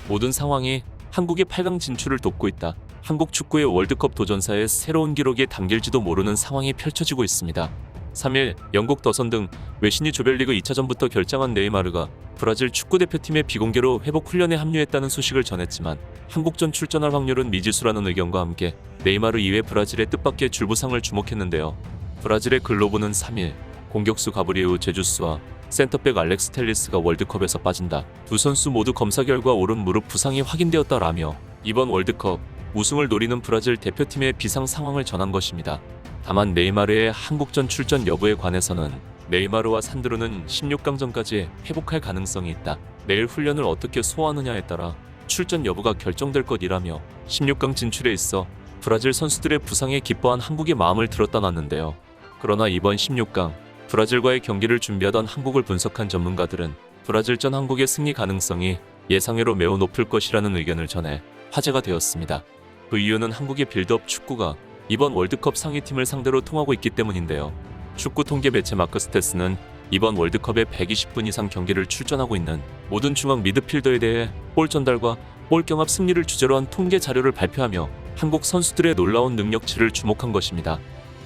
모든 상황이 한국의 8강 진출을 돕고 있다. 한국 축구의 월드컵 도전사의 새로운 기록이 담길지도 모르는 상황이 펼쳐지고 있습니다. 3일 영국 더선 등 외신이 조별리그 2차전부터 결장한 네이마르가 브라질 축구대표팀의 비공개로 회복 훈련에 합류했다는 소식을 전했지만 한국전 출전할 확률은 미지수라는 의견과 함께 네이마르 이외 브라질의 뜻밖의 줄부상을 주목했는데요. 브라질의 글로브는 3일 공격수 가브리에우 제주스와 센터백 알렉스 텔리스가 월드컵에서 빠진다. 두 선수 모두 검사 결과 오른 무릎 부상이 확인되었다라며 이번 월드컵 우승을 노리는 브라질 대표팀의 비상 상황을 전한 것입니다. 다만 네이마르의 한국전 출전 여부에 관해서는 네이마르와 산드로는 16강전까지 회복할 가능성이 있다. 내일 훈련을 어떻게 소화하느냐에 따라 출전 여부가 결정될 것이라며 16강 진출에 있어 브라질 선수들의 부상에 기뻐한 한국의 마음을 들었다 놨는데요. 그러나 이번 16강 브라질과의 경기를 준비하던 한국을 분석한 전문가들은 브라질전 한국의 승리 가능성이 예상외로 매우 높을 것이라는 의견을 전해 화제가 되었습니다. 그 이유는 한국의 빌드업 축구가 이번 월드컵 상위팀을 상대로 통하고 있기 때문인데요. 축구 통계 매체 마크스태스는 이번 월드컵에 120분 이상 경기를 출전하고 있는 모든 중앙 미드필더에 대해 볼 전달과 볼 경합 승리를 주제로 한 통계 자료를 발표하며 한국 선수들의 놀라운 능력치를 주목한 것입니다.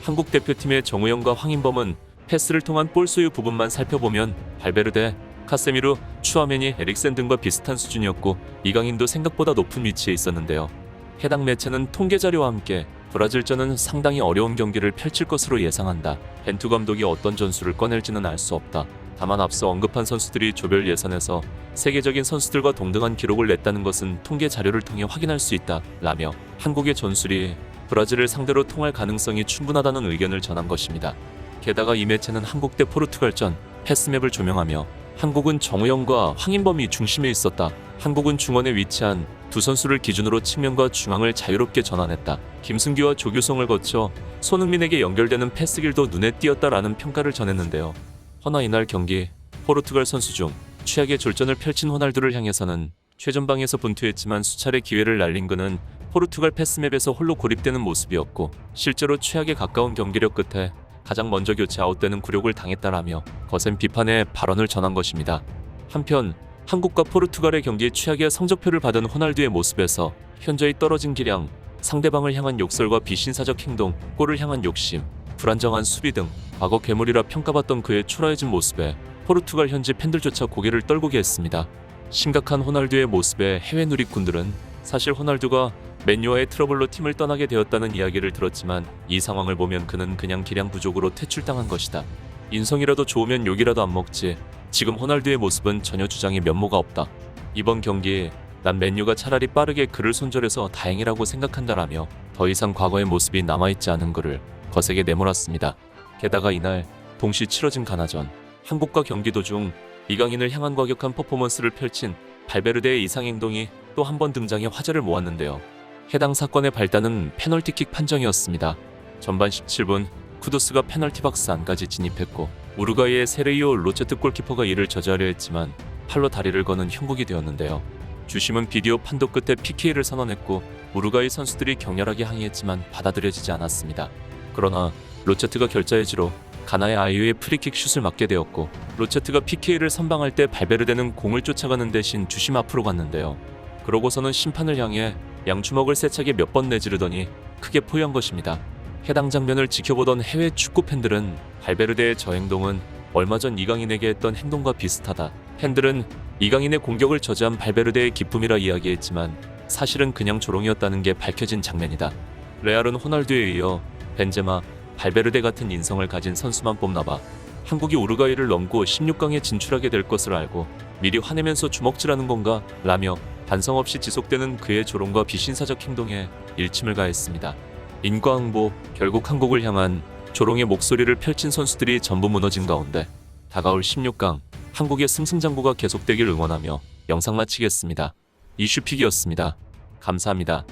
한국 대표팀의 정우영과 황인범은 패스를 통한 볼 소유 부분만 살펴보면 발베르데, 카세미르, 추아메니, 에릭센 등과 비슷한 수준이었고 이강인도 생각보다 높은 위치에 있었는데요. 해당 매체는 통계 자료와 함께 브라질전은 상당히 어려운 경기를 펼칠 것으로 예상한다. 벤투 감독이 어떤 전술을 꺼낼지는 알 수 없다. 다만 앞서 언급한 선수들이 조별 예선에서 세계적인 선수들과 동등한 기록을 냈다는 것은 통계 자료를 통해 확인할 수 있다. 라며 한국의 전술이 브라질을 상대로 통할 가능성이 충분하다는 의견을 전한 것입니다. 게다가 이 매체는 한국 대 포르투갈전 패스맵을 조명하며 한국은 정우영과 황인범이 중심에 있었다. 한국은 중원에 위치한 두 선수를 기준으로 측면과 중앙을 자유롭게 전환했다. 김승규와 조규성을 거쳐 손흥민에게 연결되는 패스길도 눈에 띄었다라는 평가를 전했는데요. 허나 이날 경기 포르투갈 선수 중 최악의 졸전을 펼친 호날두를 향해서는 최전방에서 분투했지만 수차례 기회를 날린 그는 포르투갈 패스맵에서 홀로 고립되는 모습이었고 실제로 최악에 가까운 경기력 끝에 가장 먼저 교체 아웃되는 굴욕을 당했다라며 거센 비판의 발언을 전한 것입니다. 한편 한국과 포르투갈의 경기 최악의 성적표를 받은 호날두의 모습에서 현저히 떨어진 기량, 상대방을 향한 욕설과 비신사적 행동, 골을 향한 욕심, 불안정한 수비 등 과거 괴물이라 평가받던 그의 초라해진 모습에 포르투갈 현지 팬들조차 고개를 떨구게 했습니다. 심각한 호날두의 모습에 해외 누리꾼들은 사실 호날두가 맨유와의 트러블로 팀을 떠나게 되었다는 이야기를 들었지만 이 상황을 보면 그는 그냥 기량 부족으로 퇴출당한 것이다. 인성이라도 좋으면 욕이라도 안 먹지. 지금 호날두의 모습은 전혀 주장에 면모가 없다. 이번 경기에 난 맨유가 차라리 빠르게 그를 손절해서 다행이라고 생각한다라며 더 이상 과거의 모습이 남아있지 않은 그를 거세게 내몰았습니다. 게다가 이날 동시 치러진 가나전 한국과 경기 도중 이강인을 향한 과격한 퍼포먼스를 펼친 발베르데의 이상 행동이 또 한 번 등장해 화제를 모았는데요. 해당 사건의 발단은 페널티킥 판정이었습니다. 전반 17분 쿠두스가 페널티 박스 안까지 진입했고 우루과이의 세르히오 로체트 골키퍼가 이를 저지하려 했지만 팔로 다리를 거는 형국이 되었는데요. 주심은 비디오 판독 끝에 PK를 선언했고 우루과이 선수들이 격렬하게 항의했지만 받아들여지지 않았습니다. 그러나 로체트가 결자해지로 가나의 아이유의 프리킥 슛을 맞게 되었고 로체트가 PK를 선방할 때 발베르데는 공을 쫓아가는 대신 주심 앞으로 갔는데요. 그러고서는 심판을 향해 양주먹을 세차게 몇 번 내지르더니 크게 포위한 것입니다. 해당 장면을 지켜보던 해외 축구 팬들은 발베르데의 저 행동은 얼마 전 이강인에게 했던 행동과 비슷하다. 팬들은 이강인의 공격을 저지한 발베르데의 기쁨이라 이야기했지만 사실은 그냥 조롱이었다는 게 밝혀진 장면이다. 레알은 호날두에 이어 벤제마, 발베르데 같은 인성을 가진 선수만 뽑나봐 한국이 우루과이를 넘고 16강에 진출하게 될 것을 알고 미리 화내면서 주먹질하는 건가? 라며 반성 없이 지속되는 그의 조롱과 비신사적 행동에 일침을 가했습니다. 인과응보, 결국 한국을 향한 조롱의 목소리를 펼친 선수들이 전부 무너진 가운데 다가올 16강 한국의 승승장구가 계속되길 응원하며 영상 마치겠습니다. 이슈픽이었습니다. 감사합니다.